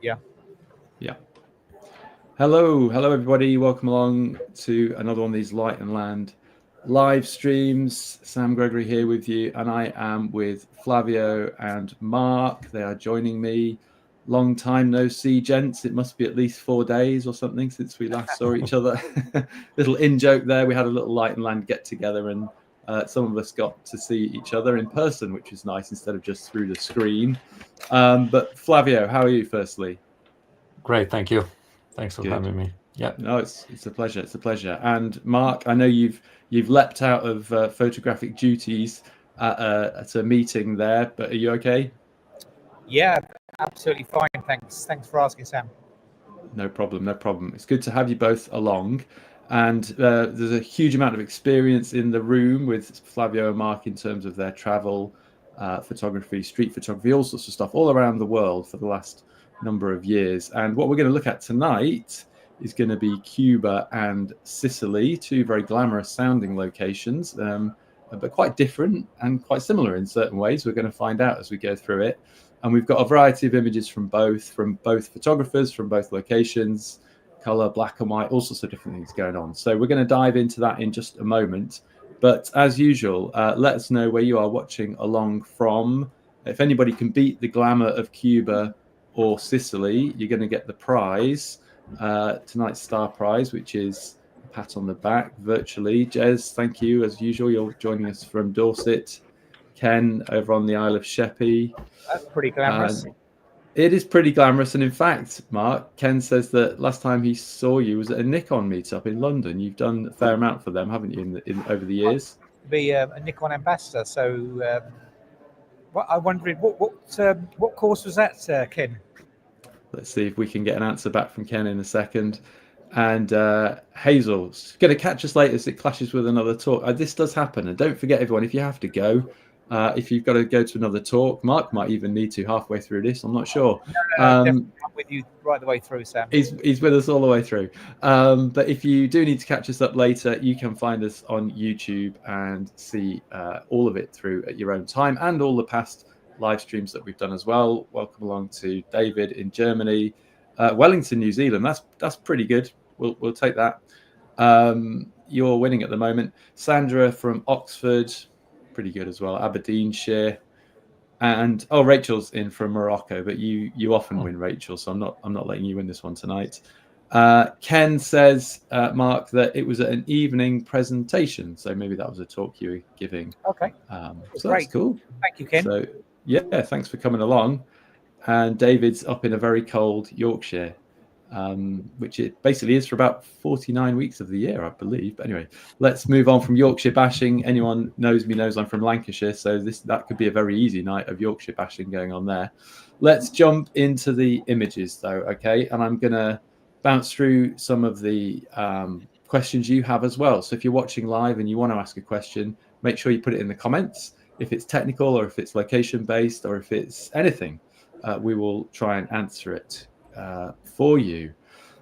Yeah. Yeah. Hello, everybody. Welcome along to another one of these Light and Land live streams. Sam Gregory here with you, and I am with Flavio and Mark. They are joining me. Long time no see, gents. It must be at least 4 days or something since we last saw each other. Little in joke there. We had a little Light and Land get together, and some of us got to see each other in person, which was nice instead of just through the screen. But Flavio, how are you? Firstly. Great, thank you. Thanks for Good. having me. Yeah. No, it's a pleasure. It's a pleasure. And Mark, I know you've leapt out of photographic duties at a meeting there, but are you okay? Yeah, absolutely fine. Thanks for asking, Sam. No problem. No problem. It's good to have you both along. And there's a huge amount of experience in the room with Flavio and Mark in terms of their travel, photography, street photography, all sorts of stuff all around the world for the last number of years. And what we're going to look at tonight is going to be Cuba and Sicily, two very glamorous sounding locations, but quite different and quite similar in certain ways. We're going to find out as we go through it. And we've got a variety of images from both photographers, from both locations, color, black and white, all sorts of different things going on. So we're going to dive into that in just a moment. But as usual, let us know where you are watching along from. If anybody can beat the glamour of Cuba or Sicily, you're going to get the prize, tonight's star prize, which is a pat on the back virtually. Jez, thank you as usual. You're joining us from Dorset. Ken over on the Isle of Sheppey. That's pretty glamorous. It is pretty glamorous. And in fact, Mark, Ken says that last time he saw you was at a Nikon meetup in London. You've done a fair amount for them, haven't you, in over the years? Be a Nikon ambassador. So I wondered what course was that, Ken? Let's see if we can get an answer back from Ken in a second. And Hazel's going to catch us later as it clashes with another talk. This does happen. And don't forget, everyone, if you have to go, if you've got to go to another talk, Mark might even need to halfway through this. I'm not sure. I'm with you right the way through, Sam. He's with us all the way through. But if you do need to catch us up later, you can find us on YouTube and see all of it through at your own time, and all the past live streams that we've done as well. Welcome along to David in Germany, Wellington, New Zealand. That's pretty good. We'll take that. You're winning at the moment. Sandra from Oxford, pretty good as well. Aberdeenshire, and Rachel's in from Morocco. But you often win, Rachel, so I'm not letting you win this one tonight. Ken says, Mark, that it was at an evening presentation, so maybe that was a talk you were giving. Okay. So that's cool. Thank you, Ken. So yeah, thanks for coming along. And David's up in a very cold Yorkshire, which it basically is for about 49 weeks of the year, I believe. But anyway, let's move on from Yorkshire bashing. Anyone knows me knows I'm from Lancashire, so that could be a very easy night of Yorkshire bashing going on there. Let's jump into the images, though, okay? And I'm going to bounce through some of the questions you have as well. So if you're watching live and you want to ask a question, make sure you put it in the comments. If it's technical or if it's location-based or if it's anything, we will try and answer it for you.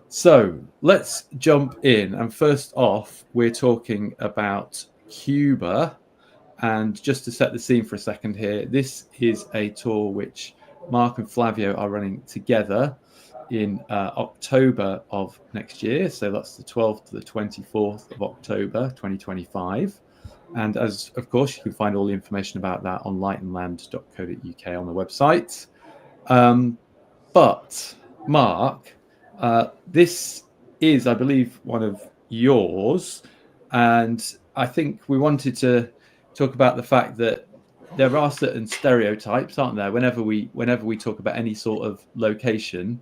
So let's jump in. And first off, we're talking about Cuba. And just to set the scene for a second here, this is a tour which Mark and Flavio are running together in October of next year. So that's the 12th to the 24th of October, 2025. And as, of course, you can find all the information about that on lightandland.co.uk on the website. But Mark, this is, I believe, one of yours. And I think we wanted to talk about the fact that there are certain stereotypes, aren't there, whenever we talk about any sort of location.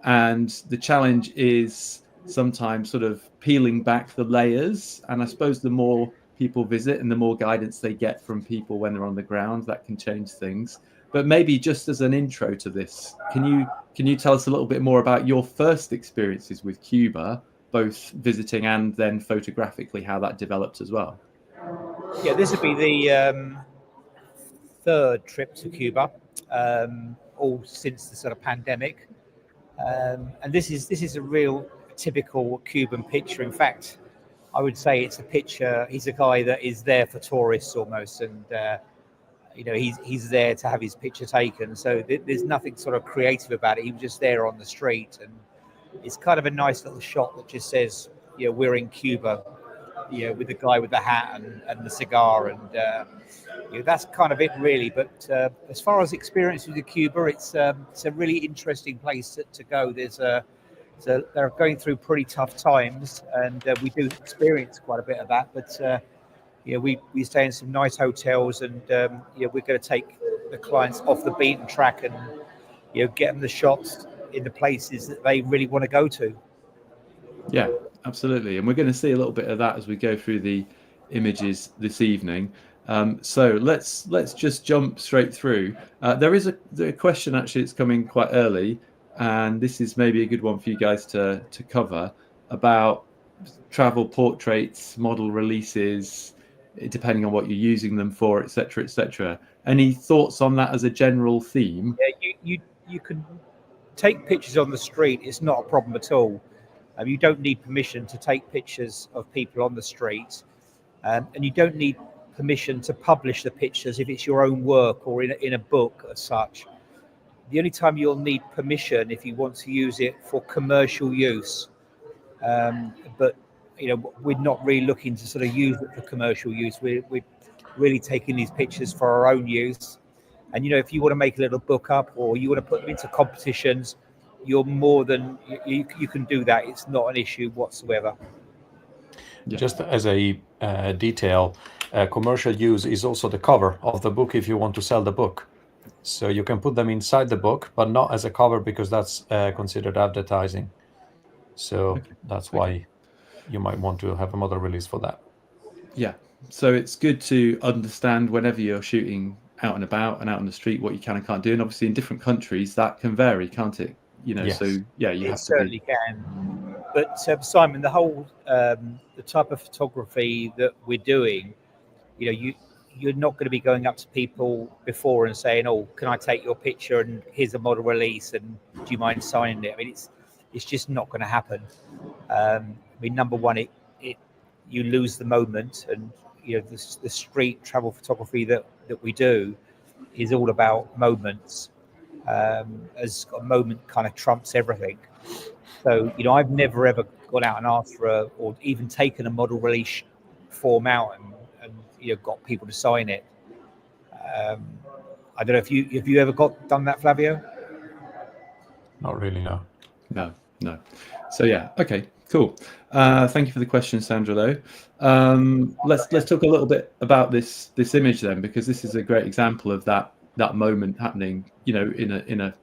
And the challenge is sometimes sort of peeling back the layers. And I suppose the more people visit and the more guidance they get from people when they're on the ground, that can change things. But maybe just as an intro to this, can you tell us a little bit more about your first experiences with Cuba, both visiting and then photographically, how that developed as well? Yeah, this would be the third trip to Cuba, all since the sort of pandemic. And this is a real typical Cuban picture. In fact, I would say it's a picture. He's a guy that is there for tourists almost, and he's there to have his picture taken. So there's nothing sort of creative about it. He was just there on the street, and it's kind of a nice little shot that just says, we're in Cuba, with the guy with the hat and the cigar, and that's kind of it really. But as far as experience with Cuba, it's a really interesting place to go. So they're going through pretty tough times, and we do experience quite a bit of that. But we stay in some nice hotels, and we're going to take the clients off the beaten track and get them the shots in the places that they really want to go to. Yeah, absolutely. And we're going to see a little bit of that as we go through the images this evening. So let's just jump straight through. There is a question actually that's coming quite early, and this is maybe a good one for you guys to cover, about travel portraits, model releases, depending on what you're using them for, etc., etc. Any thoughts on that as a general theme? Yeah, you can take pictures on the street. It's not a problem at all. You don't need permission to take pictures of people on the street, and you don't need permission to publish the pictures if it's your own work or in a book as such. The only time you'll need permission if you want to use it for commercial use, but we're not really looking to sort of use it for commercial use. We're really taking these pictures for our own use. And if you want to make a little book up, or you want to put them into competitions, you're more than you can do that. It's not an issue whatsoever. Yeah. Just as a detail, commercial use is also the cover of the book if you want to sell the book. So you can put them inside the book, but not as a cover, because that's considered advertising. So that's why you might want to have a model release for that. Yeah. So it's good to understand whenever you're shooting out and about and out on the street what you can and can't do. And obviously in different countries that can vary, can't it? Yes. So yeah, you have to certainly can. But Simon, the whole the type of photography that we're doing, you're not going to be going up to people before and saying, "Oh, can I take your picture? And here's a model release, and do you mind signing it?" I mean, it's just not going to happen. Number one, you lose the moment, and the street travel photography that we do is all about moments. As a moment kind of trumps everything. So I've never ever gone out and asked for or even taken a model release form out and got people to sign it. I don't know if you ever done that, Flavio? Not really, no. No. So yeah, okay, cool. Thank you for the question, Sandra. Though, let's talk a little bit about this image then, because this is a great example of that moment happening, in a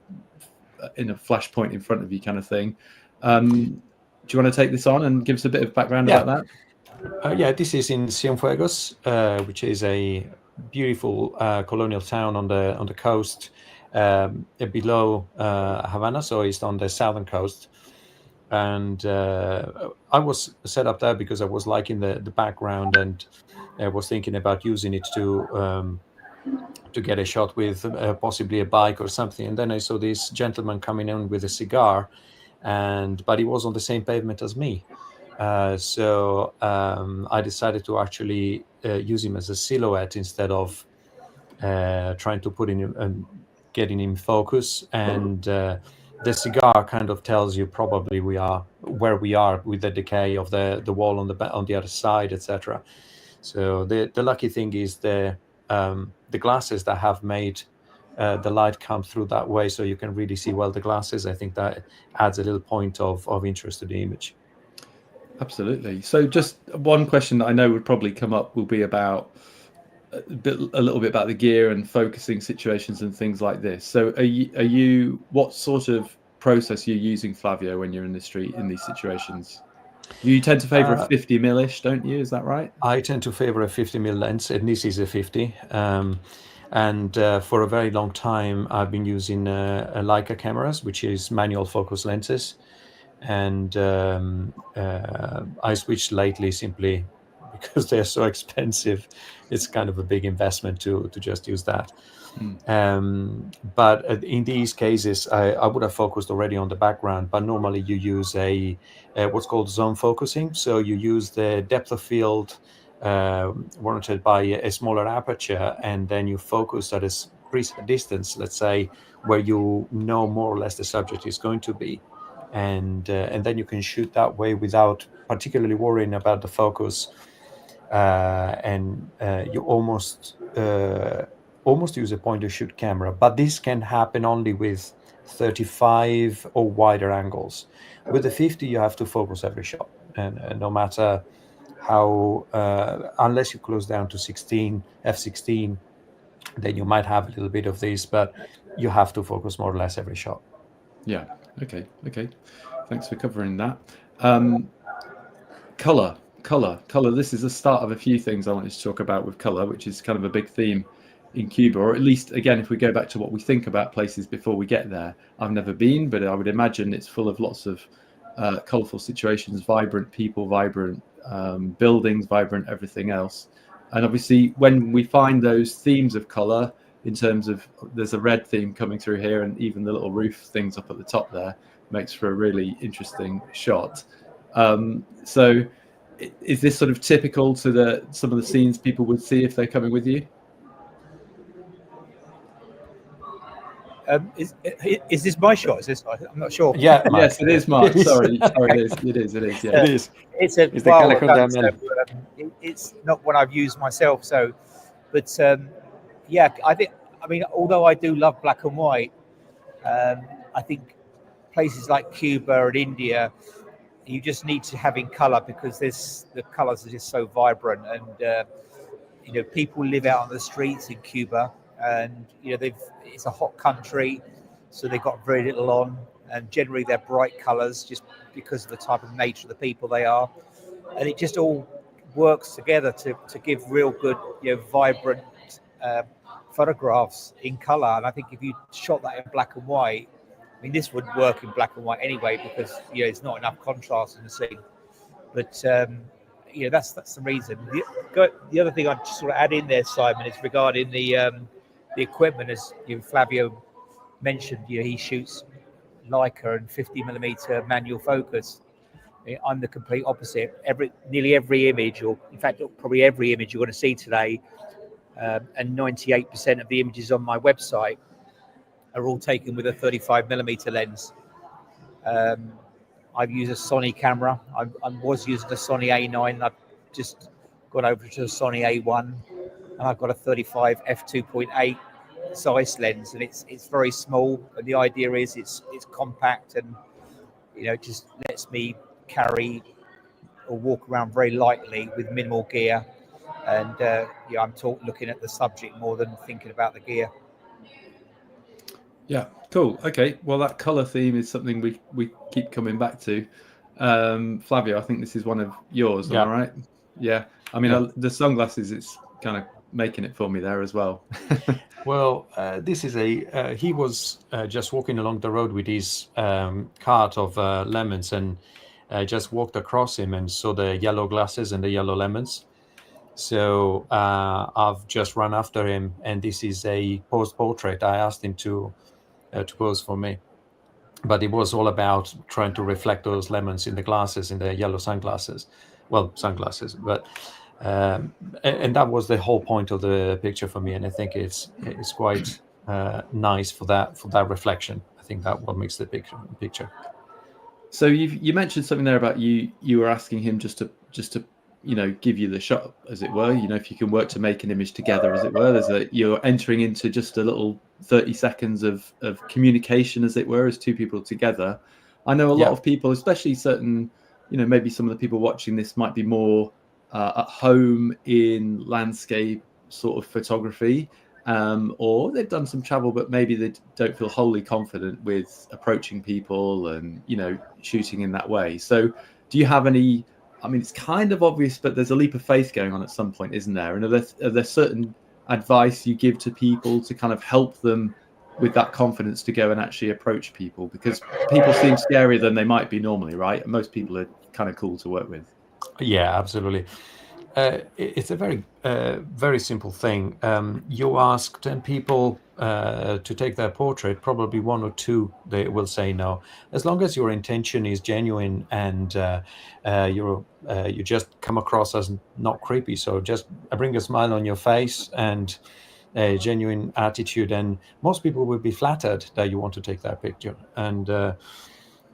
flashpoint in front of you, kind of thing. Do you want to take this on and give us a bit of background about that? This is in Cienfuegos, which is a beautiful colonial town on the coast below Havana, so it's on the southern coast. And I was set up there because I was liking the background, and I was thinking about using it to get a shot with possibly a bike or something. And then I saw this gentleman coming in with a cigar, but he was on the same pavement as me. So I decided to actually use him as a silhouette instead of trying to put in getting in focus. And the cigar kind of tells you probably where we are with the decay of the wall on the other side, etc. So the lucky thing is the glasses that have made the light come through that way, so you can really see well the glasses. I think that adds a little point of interest to the image. Absolutely. So just one question that I know would probably come up will be about a little bit about the gear and focusing situations and things like this. So are you what sort of process are you using, Flavio, when you're in the street in these situations? You tend to favor a 50mm-ish, don't you? Is that right? I tend to favor a 50mm lens, and this is a 50. And for a very long time, I've been using Leica cameras, which is manual focus lenses. And I switched lately simply because they're so expensive. It's kind of a big investment to just use that. But in these cases, I would have focused already on the background, but normally you use what's called zone focusing. So you use the depth of field warranted by a smaller aperture, and then you focus at a preset distance, let's say, where you know more or less the subject is going to be, and then you can shoot that way without particularly worrying about the focus, and you almost use a point and shoot camera. But this can happen only with 35 or wider angles. With the 50, you have to focus every shot, and no matter how, unless you close down to 16 f16, then you might have a little bit of this, but you have to focus more or less every shot. Yeah. Okay. Thanks for covering that. Color. This is the start of a few things I wanted to talk about with color, which is kind of a big theme in Cuba, or at least, again, if we go back to what we think about places before we get there. I've never been, but I would imagine it's full of lots of colorful situations, vibrant people, vibrant buildings, vibrant everything else. And obviously, when we find those themes of color, in terms of there's a red theme coming through here, and even the little roof things up at the top there makes for a really interesting shot. So is this sort of typical to some of the scenes people would see if they're coming with you? Is this my shot? Is this? I'm not sure. Yeah, Mark. Yes, it is, Mark. Sorry, it is. Yeah. It's it's not one I've used myself. So, but yeah, I mean, although I do love black and white, I think places like Cuba and India, you just need to have in color, because the colors are just so vibrant, and people live out on the streets in Cuba, and it's a hot country, so they've got very little on, and generally they're bright colors just because of the type of nature of the people they are, and it just all works together to give real good, vibrant photographs in color. And I think if you shot that in black and white, I mean, this wouldn't work in black and white anyway, because it's not enough contrast in the scene. But that's the reason. The other thing I'd just sort of add in there, Simon, is regarding the equipment. As Flavio mentioned, he shoots Leica and 50mm manual focus. I'm the complete opposite. Nearly every image, or in fact probably every image you're going to see today, and 98% of the images on my website are all taken with a 35mm lens. I've used a Sony camera. I was using a Sony A9, and I've just gone over to a Sony A1, and I've got a 35 f2.8 size lens, and it's very small. And the idea is it's compact, and it just lets me carry or walk around very lightly with minimal gear. And I'm looking at the subject more than thinking about the gear. Yeah, cool. Okay, well, that color theme is something we keep coming back to. Flavio, I think this is one of yours. Am I right? Yeah. I mean, the sunglasses, it's kind of making it for me there as well. Well, this is he was just walking along the road with his cart of lemons, and just walked across him and saw the yellow glasses and the yellow lemons. So I've just run after him, and this is a posed portrait. I asked him to pose for me, but it was all about trying to reflect those lemons in the glasses, in the yellow sunglasses. Well, sunglasses, but and that was the whole point of the picture for me, and I think it's quite nice for that reflection. I think that what makes the picture. So you mentioned something there about you were asking him just to give you the shot, as it were. If you can work to make an image together, as it were. You're entering into just a little 30 seconds of communication, as it were, as two people together. I know a lot of people, especially certain, maybe some of the people watching this might be more at home in landscape sort of photography, or they've done some travel, but maybe they don't feel wholly confident with approaching people and, shooting in that way. So do you have any, I mean, it's kind of obvious, but there's a leap of faith going on at some point, isn't there? And are there certain advice you give to people to kind of help them with that confidence to go and actually approach people? Because people seem scarier than they might be normally, right? And most people are kind of cool to work with. Yeah, absolutely. It's a very, very simple thing. You ask 10 people to take their portrait, probably one or two they will say no. As long as your intention is genuine and you just come across as not creepy, so just bring a smile on your face and a genuine attitude, and most people will be flattered that you want to take that picture. And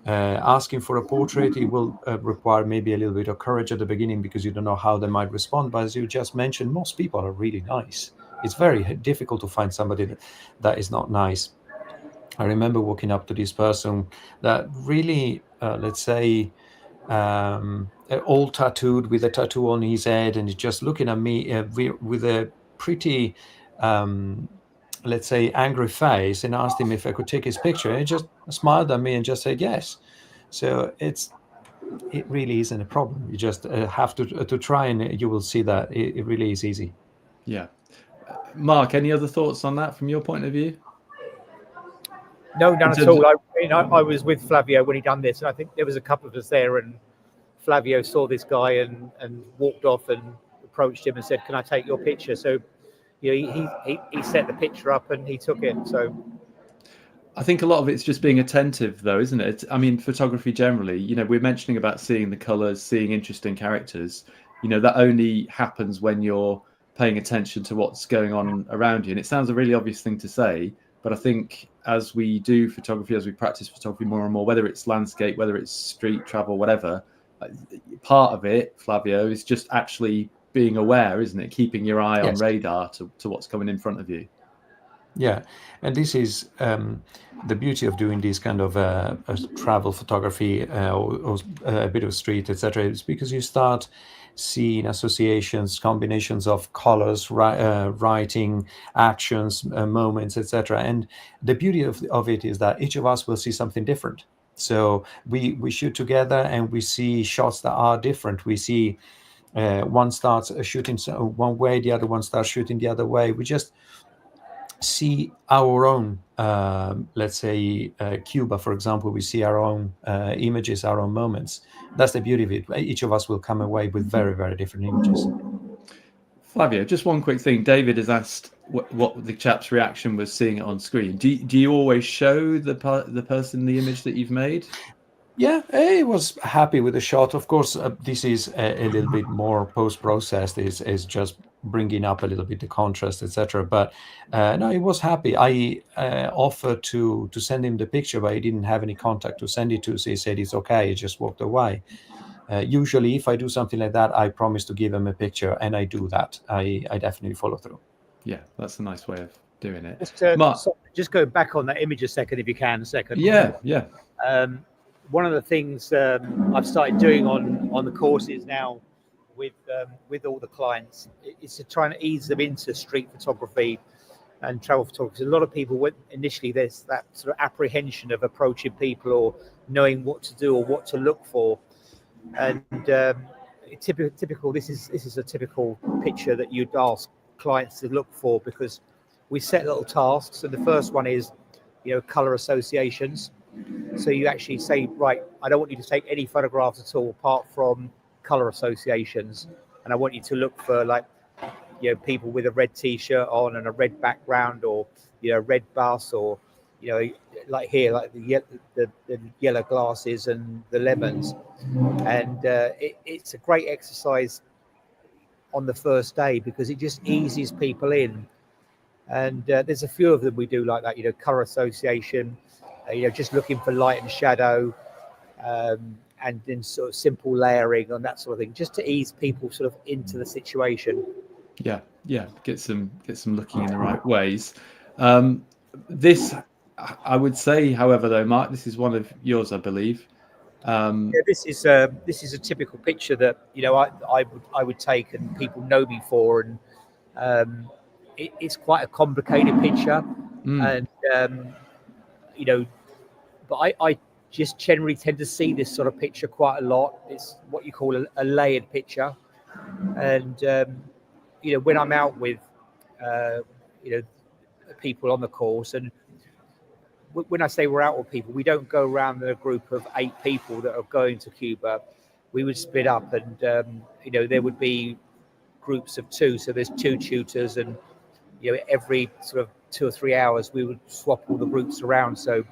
asking for a portrait, it will require maybe a little bit of courage at the beginning because you don't know how they might respond. But as you just mentioned, most people are really nice. It's very difficult to find somebody that is not nice. I remember walking up to this person that really, let's say, all tattooed with a tattoo on his head, and he's just looking at me with a pretty, let's say, angry face, and asked him if I could take his picture. And he just smiled at me and just said yes. So it really isn't a problem. You just have to try, and you will see that it really is easy. Yeah. Mark, any other thoughts on that from your point of view? No, none at all. I was with Flavio when he done this, and I think there was a couple of us there, and Flavio saw this guy and walked off and approached him and said, "Can I take your picture?" So, he set the picture up and he took it. So, I think a lot of it's just being attentive, though, isn't it? I mean, photography generally, we're mentioning about seeing the colors, seeing interesting characters. That only happens when you're paying attention to what's going on around you. And it sounds a really obvious thing to say, but I think as we do photography, as we practice photography more and more, whether it's landscape, whether it's street travel, whatever, part of it, Flavio, is just actually being aware, isn't it? Keeping your eye on radar to what's coming in front of you. Yeah, and this is the beauty of doing this kind of travel photography or a bit of street, etc. Is because you start seeing associations, combinations of colors, writing, actions, moments, etc. And the beauty of it is that each of us will see something different. So we shoot together and we see shots that are different. We see one starts shooting one way, the other one starts shooting the other way. We just see our own, let's say, Cuba, for example, we see our own images, our own moments. That's the beauty of it. Each of us will come away with very, very different images. Flavio, just one quick thing. David has asked what the chap's reaction was seeing it on screen. Do you always show the person the image that you've made? Yeah, he was happy with the shot. Of course, this is a little bit more post-processed. Is just bringing up a little bit the contrast, etc. But no, he was happy. I offered to send him the picture, but he didn't have any contact to send it to. So he said it's okay. He just walked away. Usually, if I do something like that, I promise to give him a picture, and I do that. I definitely follow through. Yeah, that's a nice way of doing it. Just go back on that image a second, if you can. A second. Yeah. One of the things I've started doing on the courses now with all the clients is to try and ease them into street photography and travel photography. A lot of people, initially, there's that sort of apprehension of approaching people or knowing what to do or what to look for. And typical. This is a typical picture that you'd ask clients to look for, because we set little tasks. And the first one is, color associations. So you actually say, right, I don't want you to take any photographs at all apart from color associations, and I want you to look for people with a red t-shirt on and a red background, or a red bus, or like here, like the yellow glasses and the lemons. And it's a great exercise on the first day because it just eases people in. And there's a few of them we do like that, color association, just looking for light and shadow, and then sort of simple layering and that sort of thing, just to ease people sort of into the situation. Yeah, get some looking in the right ways. This, I would say, however, though, Mark, this is one of yours, I believe. This is a typical picture that I would take, and people know me for, and it's quite a complicated picture, and but I just generally tend to see this sort of picture quite a lot. It's what you call a layered picture, and when I'm out with people on the course, and when I say we're out with people, we don't go around in a group of 8 people that are going to Cuba. We would split up, and there would be groups of 2. So there's 2 tutors, and every sort of 2 or 3 hours, we would swap all the routes around. So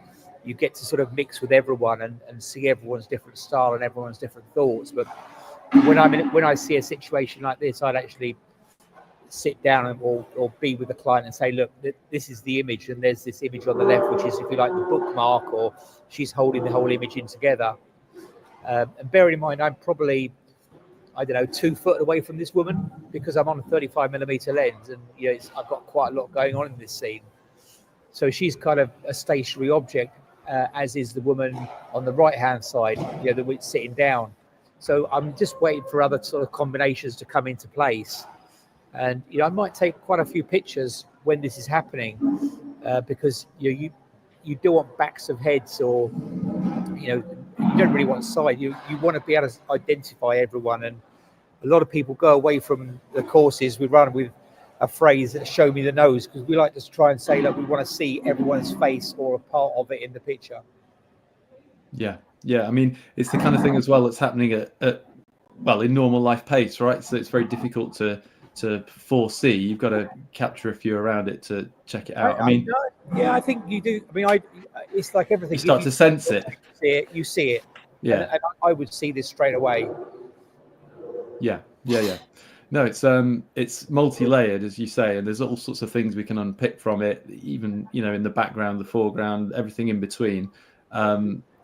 you get to sort of mix with everyone and see everyone's different style and everyone's different thoughts. But when I see a situation like this, I'd actually sit down or be with the client and say, look, this is the image, and there's this image on the left, which is, if you like, the bookmark, or she's holding the whole image in together. And bearing in mind, I'm probably, I don't know, 2 foot away from this woman because I'm on a 35mm lens, and I've got quite a lot going on in this scene. So she's kind of a stationary object, as is the woman on the right-hand side, that we're sitting down. So I'm just waiting for other sort of combinations to come into place. And I might take quite a few pictures when this is happening, because you don't want backs of heads, or you don't really want side. You want to be able to identify everyone. And a lot of people go away from the courses. We run with a phrase, "show me the nose," because we like to try and say that we want to see everyone's face or a part of it in the picture. Yeah. I mean, it's the kind of thing as well that's happening at in normal life pace, right? So it's very difficult to foresee. You've got to capture a few around it to check it out. I think you do. I mean, it's like everything. You start to sense it. You see it. Yeah. And I would see this straight away. Yeah. No, it's multi-layered, as you say, and there's all sorts of things we can unpick from it, even in the background, the foreground, everything in between.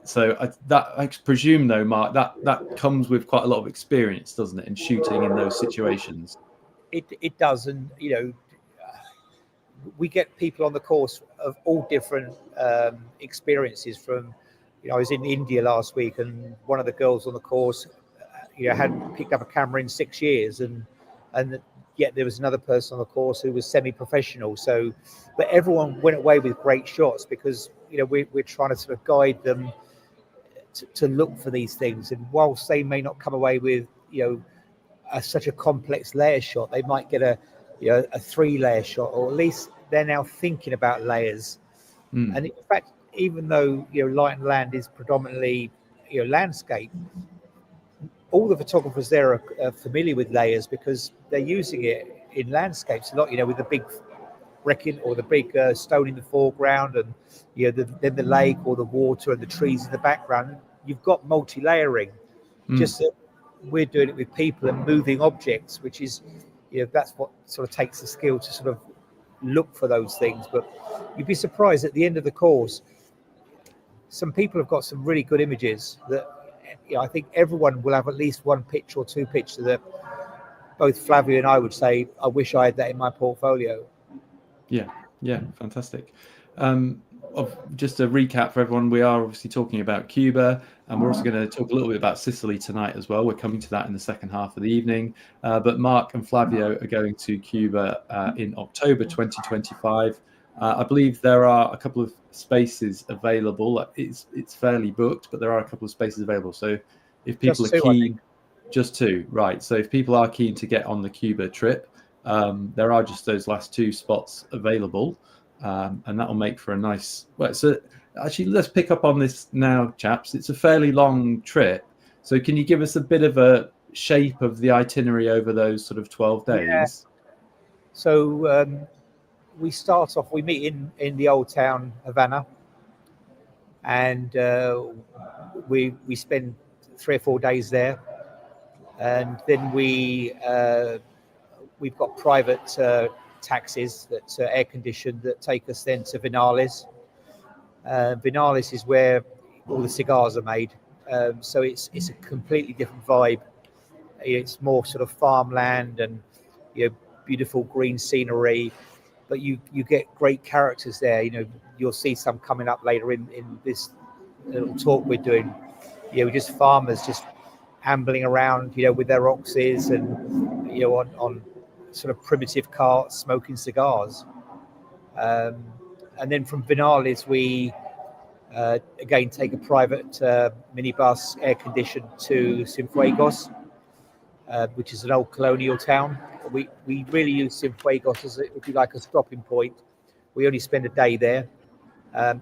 So I presume, though, Mark, that comes with quite a lot of experience, doesn't it, in shooting in those situations? It does, and we get people on the course of all different experiences. From I was in India last week, and one of the girls on the course hadn't picked up a camera in 6 years, and yet there was another person on the course who was semi-professional. So, but everyone went away with great shots, because we're trying to sort of guide them to look for these things. And whilst they may not come away with such a complex layer shot, they might get a 3-layer shot, or at least they're now thinking about layers. And in fact, even though Light and Land is predominantly landscape, all the photographers there are familiar with layers, because they're using it in landscapes a lot, with the big wrecking or the big stone in the foreground, and then the lake or the water and the trees in the background. You've got multi-layering. Just that we're doing it with people and moving objects, which is that's what sort of takes the skill to sort of look for those things. But you'd be surprised at the end of the course, some people have got some really good images that I think everyone will have at least one picture or 2 pictures that both Flavio and I would say, I wish I had that in my portfolio. Yeah, fantastic. Just a recap for everyone, we are obviously talking about Cuba, and we're also going to talk a little bit about Sicily tonight as well. We're coming to that in the second half of the evening. But Mark and Flavio are going to Cuba in October 2025. I believe there are a couple of spaces available. It's fairly booked, but there are a couple of spaces available. So if people are keen, just 2, right? So if people are keen to get on the Cuba trip, there are just those last 2 spots available, and that will make for a nice. Well, so actually, let's pick up on this now, chaps. It's a fairly long trip, so can you give us a bit of a shape of the itinerary over those sort of 12 days? Yeah. So we start off. We meet in the old town Havana, and we spend 3 or 4 days there, and then we've got private taxis that are air conditioned that take us then to Vinales. Vinales is where all the cigars are made, so it's a completely different vibe. It's more sort of farmland and beautiful green scenery, but you get great characters there. You'll see some coming up later in this little talk we're doing. Just farmers just ambling around with their oxes and on sort of primitive carts smoking cigars. And then from Vinales we again take a private minibus, air conditioned, to Cienfuegos, which is an old colonial town. We really use Cienfuegos as if you like a stopping point. We only spend a day there.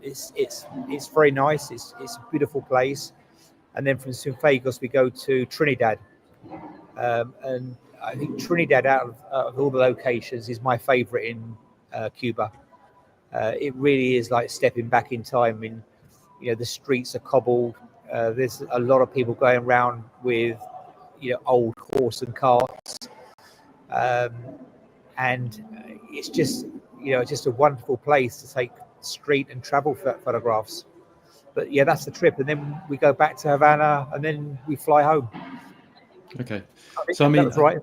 It's very nice. It's a beautiful place. And then from Cienfuegos we go to Trinidad, and I think Trinidad out of all the locations is my favorite in Cuba. It really is like stepping back in time. In the streets are cobbled. There's a lot of people going around with old horse and carts, and it's just just a wonderful place to take street and travel photographs. But yeah, that's the trip, and then we go back to Havana, and then we fly home. Okay, So I mean, that was right.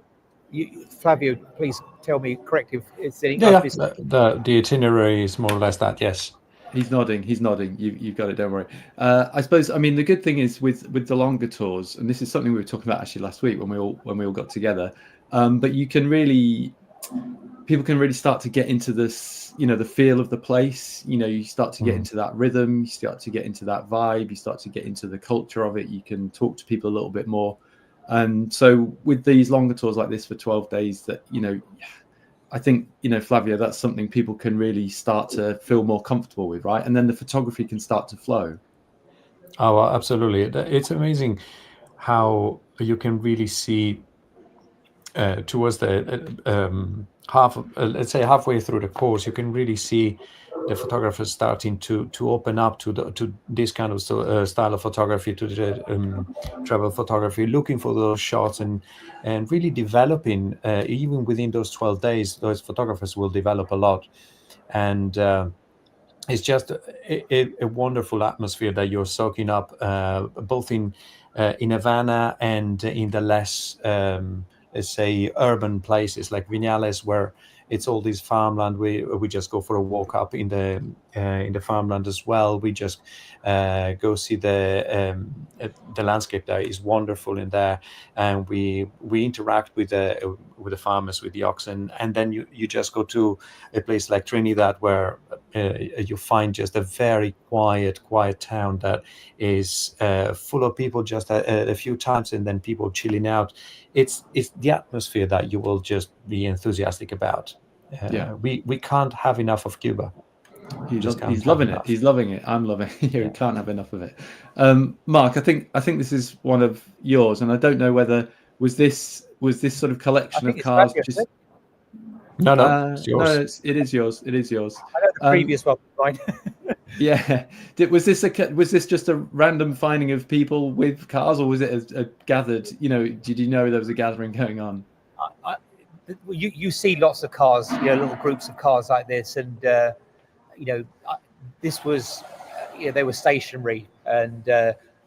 Flavio, please tell me, correct if it's anything. Yeah, the itinerary is more or less that. Yes. He's nodding. You've got it. Don't worry. I suppose. I mean, the good thing is with the longer tours, and this is something we were talking about actually last week when we all got together. But people can really start to get into this, the feel of the place. You start to get into that rhythm. You start to get into that vibe. You start to get into the culture of it. You can talk to people a little bit more. And so with these longer tours like this for 12 days, that I think, Flavio, that's something people can really start to feel more comfortable with, right? And then the photography can start to flow. Oh, absolutely. It's amazing how you can really see towards the let's say halfway through the course, you can really see the photographers starting to open up to this kind of style of photography, to the travel photography, looking for those shots and really developing. Even within those 12 days, those photographers will develop a lot, and it's just a wonderful atmosphere that you're soaking up, both in Havana and in the less let's say urban places like Vinales, where it's all this farmland. We just go for a walk up in the farmland as well. We just go see the landscape there is wonderful in there, and we interact with the farmers, with the oxen, and then you just go to a place like Trinidad, where you find just a very quiet town that is full of people just a few times, and then people chilling out. It's the atmosphere that you will just be enthusiastic about. We can't have enough of Cuba. He's loving it. He's loving it. I'm loving it. You can't have enough of it. Mark, I think this is one of yours, and I don't know whether was this sort of collection of cars. No, it's yours. No, it is yours. It is yours. I know the previous one was mine. Yeah. Was this just a random finding of people with cars, or was it a gathered? Did you know there was a gathering going on? You see lots of cars, little groups of cars like this, and this was, they were stationary, and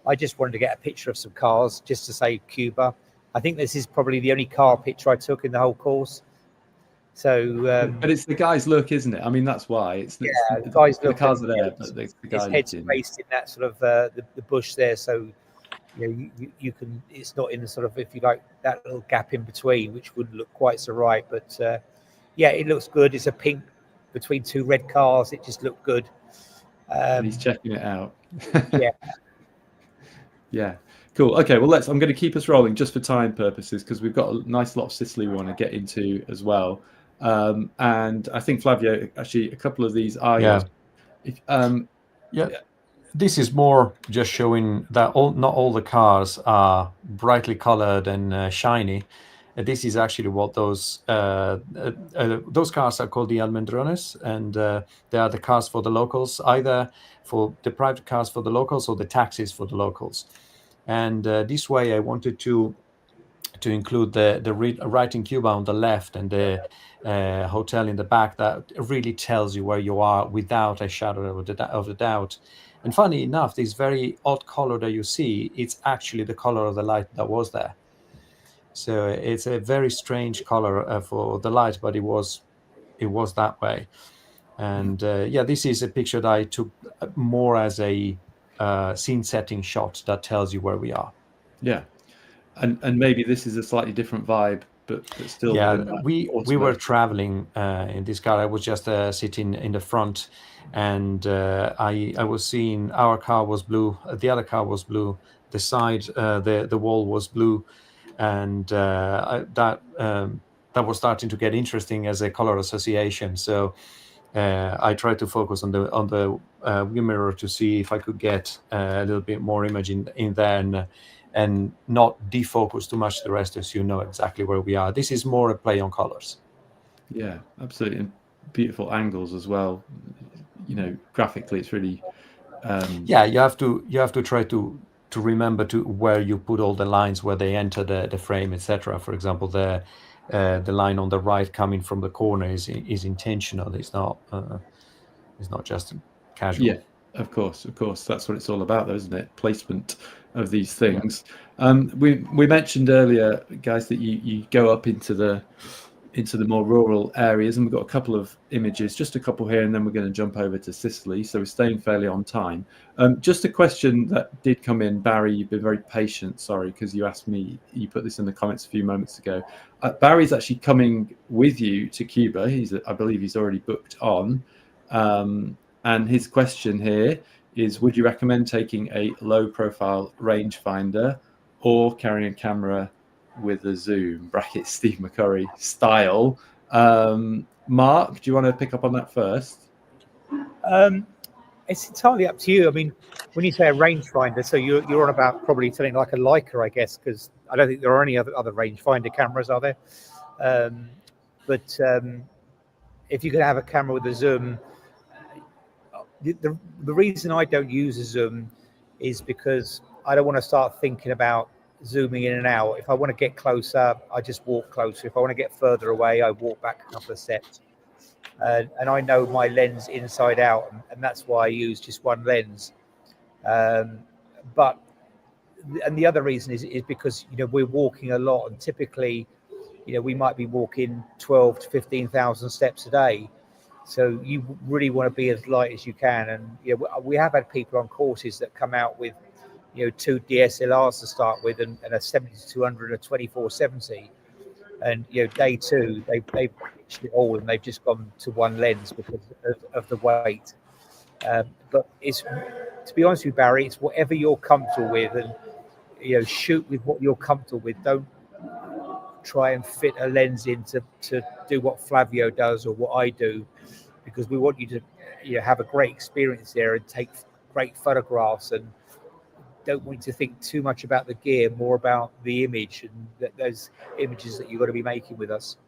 I just wanted to get a picture of some cars just to say Cuba. I think this is probably the only car picture I took in the whole course. So, but it's the guy's look, isn't it? I mean, that's why the guy's look. The cars are there, but the his head's placed in that sort of the bush there, so you can. It's not in the sort of, if you like, that little gap in between, which wouldn't look quite so right. But it looks good. It's a pink between two red cars. It just looked good. And he's checking it out. Yeah. Yeah. Cool. Okay. Well, I'm going to keep us rolling just for time purposes, because we've got a nice lot of Sicily we want to get into as well. And I think, Flavio, actually, a couple of these are yours. This is more just showing that not all the cars are brightly colored and shiny. This is actually what those cars are called, the Almendrones, and they are the cars for the locals, either for the private cars for the locals or the taxis for the locals. And this way, I wanted to include the writing Cuba on the left and the hotel in the back that really tells you where you are without a shadow of a doubt. And funny enough, this very odd color that you see, it's actually the color of the light that was there. So it's a very strange color for the light, but it was that way. And this is a picture that I took more as a scene setting shot that tells you where we are. Yeah. And maybe this is a slightly different vibe, but still. Yeah, we were traveling in this car. I was just sitting in the front, and I was seeing our car was blue, the other car was blue, the side, the wall was blue, and that was starting to get interesting as a color association. So I tried to focus on the view mirror to see if I could get a little bit more image in there, and not defocus too much the rest, as you know exactly where we are. This is more a play on colors. Yeah, absolutely. And beautiful angles as well. Graphically, it's really you have to try to remember to where you put all the lines, where they enter the frame, etc. For example, the line on the right coming from the corner is intentional. It's not just casual. Yeah, of course. That's what it's all about, though, isn't it? Placement of these things. We mentioned earlier, guys, that you go up into the more rural areas, and we've got a couple of images, just a couple here, and then we're going to jump over to Sicily. So we're staying fairly on time. Just a question that did come in, Barry. You've been very patient. Sorry, because you asked me. You put this in the comments a few moments ago. Barry's actually coming with you to Cuba. I believe he's already booked on. And his question here is: would you recommend taking a low-profile rangefinder or carrying a camera with a zoom (brackets Steve McCurry style)? Mark, do you want to pick up on that first? It's entirely up to you. I mean, when you say a rangefinder, so you're on about probably something like a Leica, I guess, because I don't think there are any other rangefinder cameras, are there? But if you could have a camera with a zoom, the reason I don't use a zoom is because I don't want to start thinking about zooming in and out. If I want to get closer, I just walk closer. If I want to get further away, I walk back a couple of steps. And I know my lens inside out, and that's why I use just one lens. And the other reason is because we're walking a lot, and typically, we might be walking 12 to 15,000 steps a day. So you really want to be as light as you can. And we have had people on courses that come out with 2 DSLRs to start with, and a 70-200 and a 24-70. And day 2 they've pitched it all, and they've just gone to one lens because of the weight. But it's, to be honest with you, Barry, it's whatever you're comfortable with, and shoot with what you're comfortable with. Don't try and fit a lens in to do what Flavio does or what I do, because we want you to have a great experience there and take great photographs, and don't want you to think too much about the gear, more about the image and those images that you've got to be making with us.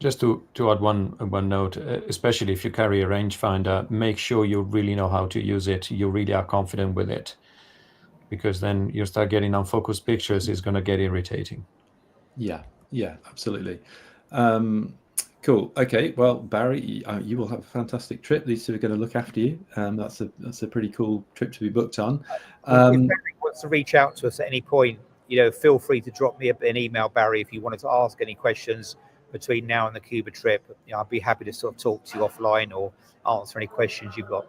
Just to add one note, especially if you carry a rangefinder, make sure you really know how to use it. You really are confident with it, because then you start getting unfocused pictures. It's going to get irritating. Yeah, absolutely. Cool. Okay. Well, Barry, you will have a fantastic trip. These two are going to look after you. That's a pretty cool trip to be booked on. If Barry wants to reach out to us at any point, feel free to drop me an email, Barry, if you wanted to ask any questions between now and the Cuba trip. I'd be happy to sort of talk to you offline or answer any questions you've got.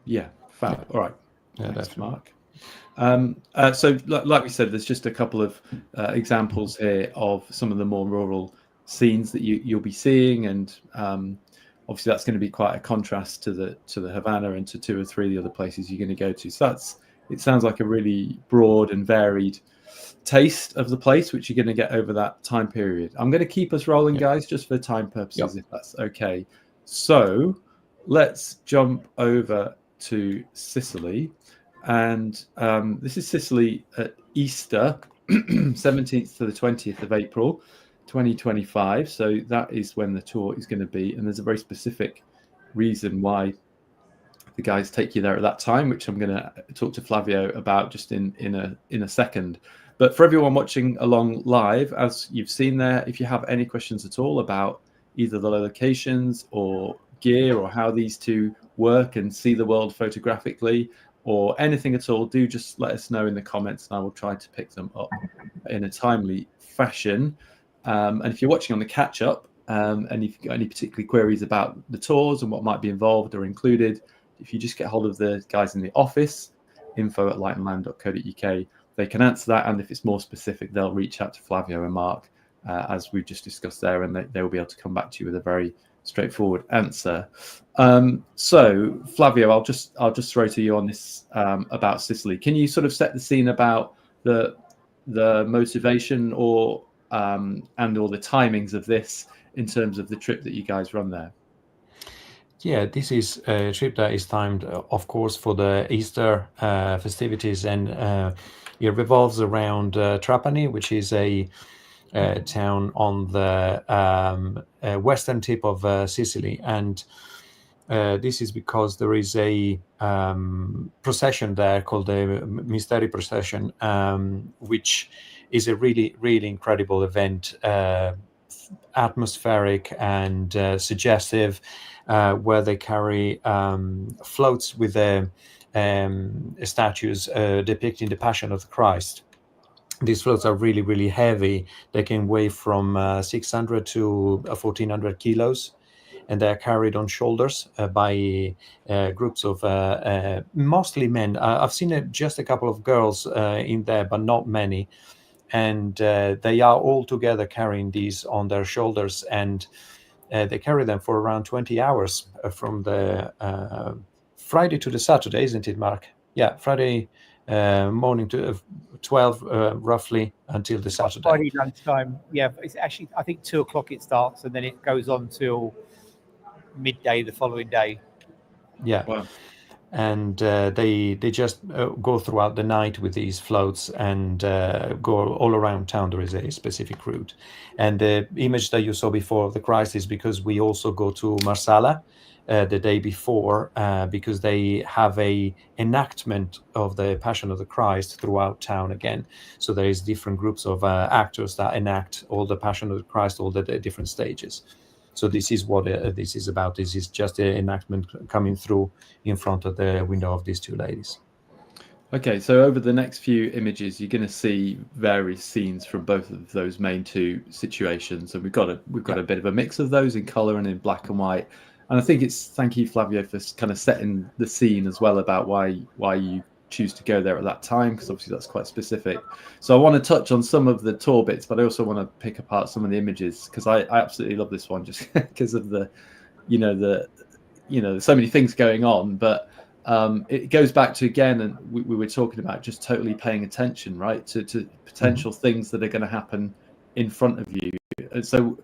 Yeah, fab. All right. Yeah, Thanks, that's Mark. So like we said, there's just a couple of examples here of some of the more rural scenes that you'll be seeing, and obviously that's going to be quite a contrast to the Havana and to 2 or 3 of the other places you're going to go to. So it sounds like a really broad and varied taste of the place, which you're going to get over that time period. I'm going to keep us rolling, guys, just for time purposes, if that's okay. So let's jump over to Sicily. And this is Sicily at Easter, 17th to the 20th of April, 2025. So that is when the tour is going to be. And there's a very specific reason why the guys take you there at that time, which I'm going to talk to Flavio about just in a second. But for everyone watching along live, as you've seen there, if you have any questions at all about either the locations or gear or how these two work and see the world photographically, or anything at all, do just let us know in the comments, and I will try to pick them up in a timely fashion. And if you're watching on the catch up, and if you've got any particular queries about the tours and what might be involved or included, if you just get hold of the guys in the office, info@lightandland.co.uk, they can answer that. And if it's more specific, they'll reach out to Flavio and Mark, as we've just discussed there, and they will be able to come back to you with a very straightforward answer. So Flavio, I'll just throw to you on this about Sicily. Can you sort of set the scene about the motivation or the timings of this in terms of the trip that you guys run there? Yeah, this is a trip that is timed, of course, for the Easter festivities, and it revolves around Trapani, which is a town on the western tip of Sicily, and this is because there is a procession there called the Misteri Procession, which is a really, really incredible event, atmospheric and suggestive, where they carry floats with statues depicting the Passion of the Christ. These floats are really, really heavy. They can weigh from 600 to 1,400 kilos, and they are carried on shoulders by groups of mostly men. I've seen just a couple of girls in there, but not many. And they are all together carrying these on their shoulders, and they carry them for around 20 hours from the Friday to the Saturday, isn't it, Mark? Yeah, Friday morning to 12 roughly until the Saturday. Friday lunchtime. Yeah, it's actually, I think 2:00 it starts, and then it goes on till midday the following day. Yeah. Wow. And they just go throughout the night with these floats and go all around town. There is a specific route, and the image that you saw before of the Christ is because we also go to Marsala the day before, because they have a enactment of the Passion of the Christ throughout town again. So there is different groups of actors that enact all the Passion of the Christ, all the different stages. So this is what this is about. This is just an enactment coming through in front of the window of these two ladies. Okay, so over the next few images, you're going to see various scenes from both of those main two situations, and we've got a bit of a mix of those in color and in black and white. And I think thank you, Flavio, for kind of setting the scene as well about why you choose to go there at that time, because obviously that's quite specific. So I want to touch on some of the tour bits, but I also want to pick apart some of the images, because I absolutely love this one just because of the so many things going on. But it goes back to, again, and we were talking about just totally paying attention, right, to potential things that are going to happen in front of you. And so,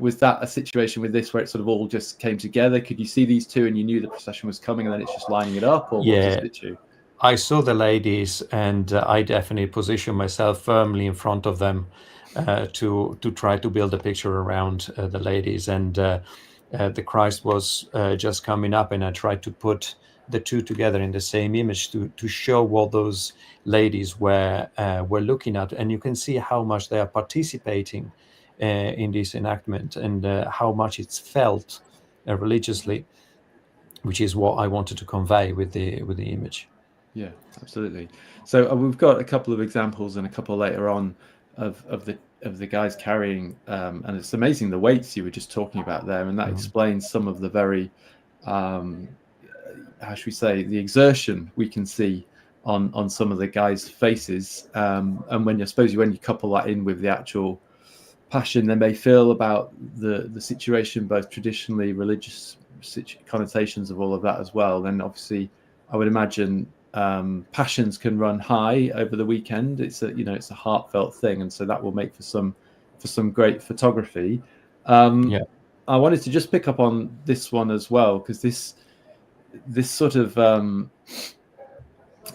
was that a situation with this where it sort of all just came together? Could you see these two and you knew the procession was coming, and then it's just lining it up, or Yeah. what does it do? I saw the ladies, and I definitely positioned myself firmly in front of them to try to build a picture around the ladies. And the Christ was just coming up, and I tried to put the two together in the same image to show what those ladies were looking at. And you can see how much they are participating in this enactment, and how much it's felt religiously, which is what I wanted to convey with the image. Yeah, absolutely. So we've got a couple of examples and a couple later on of the guys carrying, and it's amazing the weights you were just talking about there, and that explains some of the very, how should we say, the exertion we can see on some of the guys' faces, and when you couple that in with the actual passion they may feel about the situation, both traditionally religious connotations of all of that as well, then obviously I would imagine passions can run high over the weekend. It's a heartfelt thing, and so that will make for some great photography. I wanted to just pick up on this one as well, because this sort of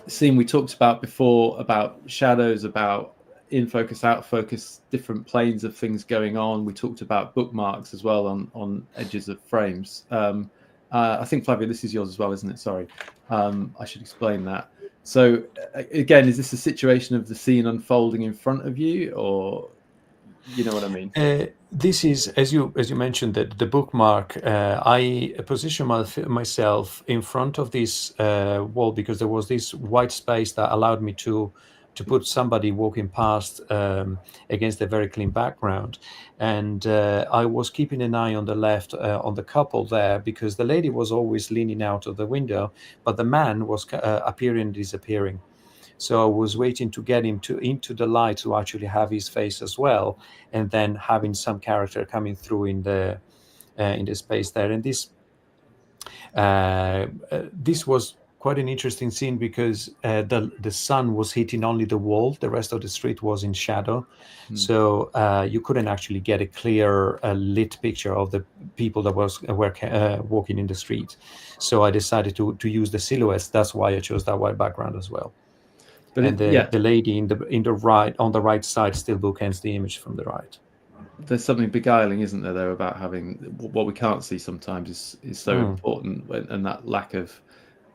scene we talked about before, about shadows, about in focus, out focus, different planes of things going on. We talked about bookmarks as well on edges of frames. I think, Flavio, this is yours as well, isn't it? Sorry. I should explain that. So again, is this a situation of the scene unfolding in front of you, or you know what I mean? This is, as you mentioned, the bookmark. I positioned myself in front of this wall because there was this white space that allowed me to put somebody walking past against a very clean background. And I was keeping an eye on the left on the couple there, because the lady was always leaning out of the window, but the man was appearing and disappearing. So I was waiting to get him into the light to actually have his face as well, and then having some character coming through in the space there. And this was quite an interesting scene, because the sun was hitting only the wall. The rest of the street was in shadow. So you couldn't actually get a clear lit picture of the people that were walking in the street. So I decided to use the silhouettes. That's why I chose that white background as well. But and the lady in the right, on the right side, still bookends the image from the right. There's something beguiling, isn't there, though, about having what we can't see sometimes is so important, and that lack of,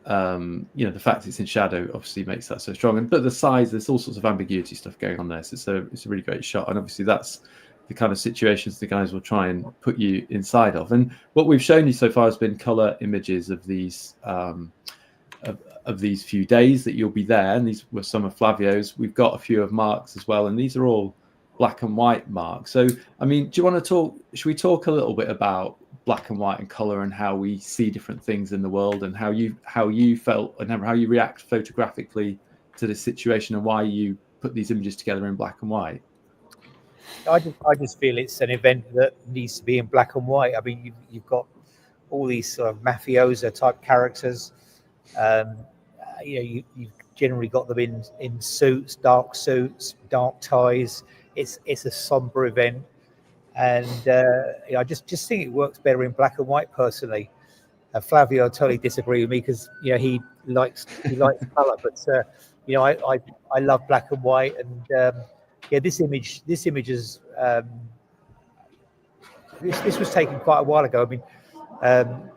the fact it's in shadow obviously makes that so strong. But the size, there's all sorts of ambiguity stuff going on there. So it's a really great shot, and obviously that's the kind of situations the guys will try and put you inside of. And what we've shown you so far has been color images of these of these few days that you'll be there, and these were some of Flavio's. We've got a few of Mark's as well, and these are all black and white, Mark. So, I mean, do you want to talk? Should we talk a little bit about black and white and color and how we see different things in the world, and how you felt and how you react photographically to this situation, and why you put these images together in black and white? I just feel it's an event that needs to be in black and white. I mean, you've got all these sort of mafioso type characters. You've generally got them in suits, dark ties. It's a somber event, and I just think it works better in black and white personally. Flavio totally disagree with me because he likes colour, but I love black and white, and this image is this was taken quite a while ago. I mean,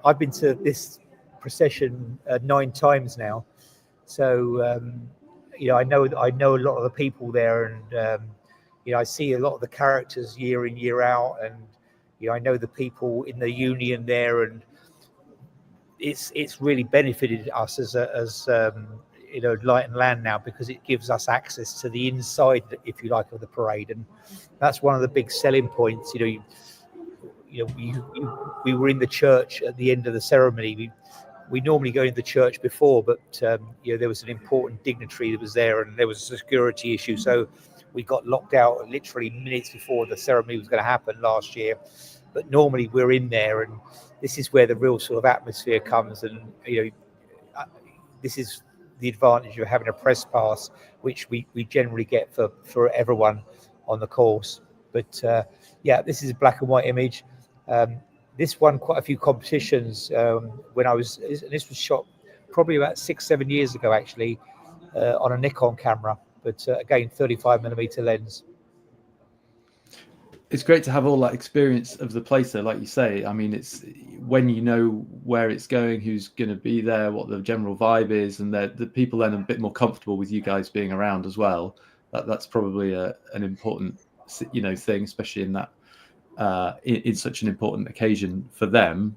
I've been to this procession 9 times now, so I know a lot of the people there, and I see a lot of the characters year in, year out, and I know the people in the union there, and it's really benefited us as Light and Land now, because it gives us access to the inside, if you like, of the parade, and that's one of the big selling points. We were in the church at the end of the ceremony. We normally go in the church before, but there was an important dignitary that was there, and there was a security issue, so we got locked out literally minutes before the ceremony was going to happen last year. But normally we're in there, and this is where the real sort of atmosphere comes, and this is the advantage of having a press pass, which we generally get for everyone on the course. But this is a black and white image. This won quite a few competitions when I was. This was shot probably about 6-7 years ago, actually, on a Nikon camera, but again, 35mm lens. It's great to have all that experience of the place there, like you say. I mean, it's when you know where it's going, who's going to be there, what the general vibe is, and the people then are a bit more comfortable with you guys being around as well. That's probably an important thing, especially in that in such an important occasion for them.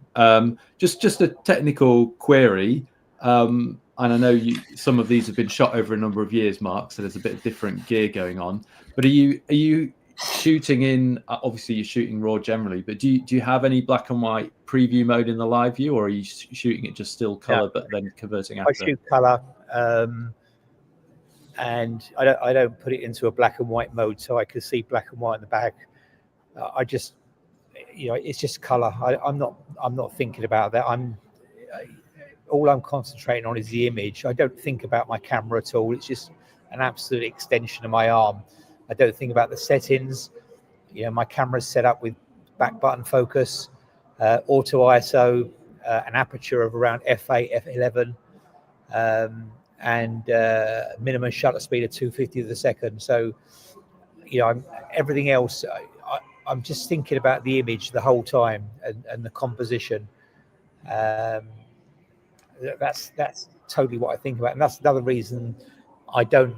Just a technical query, and I know some of these have been shot over a number of years, Mark, so there's a bit of different gear going on. But are you shooting in? Obviously, you're shooting raw generally, but do you have any black and white preview mode in the live view, or are you shooting it just still color, but then converting after? I shoot color, and I don't put it into a black and white mode, so I can see black and white in the back. I just, it's just color. I'm not thinking about that. All I'm concentrating on is the image. I don't think about my camera at all. It's just an absolute extension of my arm. I don't think about the settings. My camera's set up with back button focus, auto ISO, an aperture of around f8, f11, and minimum shutter speed of 250 of the second. So, everything else, I'm just thinking about the image the whole time, and the composition. That's totally what I think about, and that's another reason I don't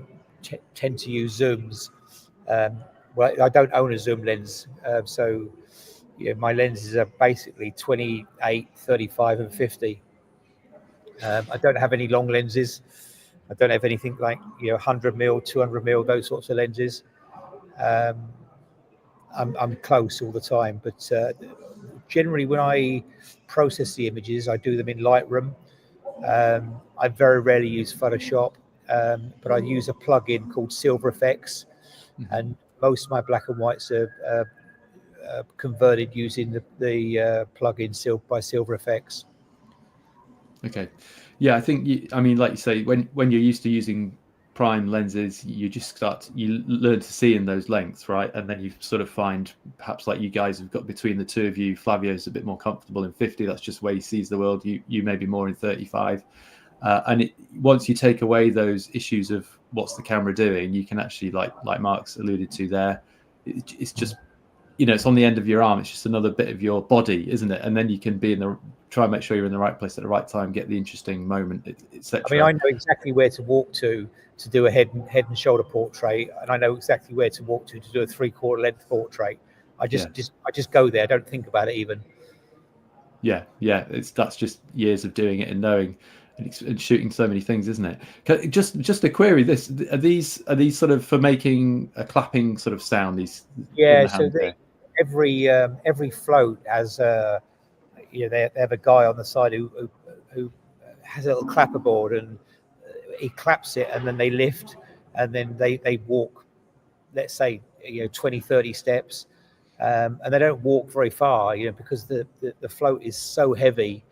tend to use zooms. Well, I don't own a zoom lens, so my lenses are basically 28, 35, and 50. I don't have any long lenses. I don't have anything like 100mm, 200mm, those sorts of lenses. I'm close all the time, but generally when I process the images, I do them in Lightroom. I very rarely use Photoshop, but I use a plugin called Silver Effects, and most of my black and whites are converted using the plugin by Silver Effects. Okay, yeah, I think like you say, when you're used to using prime lenses, you learn to see in those lengths, right? And then you sort of find, perhaps like you guys have got between the two of you, Flavio's a bit more comfortable in 50. That's just where he sees the world. You may be more in 35. And once you take away those issues of what's the camera doing, you can actually, like Mark's alluded to there, it's just, it's on the end of your arm. It's just another bit of your body, isn't it? And then you can try and make sure you're in the right place at the right time, get the interesting moment, etc. I mean, I know exactly where to walk to do a head and shoulder portrait, and I know exactly where to walk to do a 3/4 length portrait. I just go there. I don't think about it even. Yeah. That's just years of doing it and knowing and shooting so many things, isn't it? Just a query: are these sort of for making a clapping sort of sound? These so every float has they have a guy on the side who has a little clapper board, and he claps it, and then they lift, and then they walk, let's say 20-30 steps, and they don't walk very far, because the float is so heavy.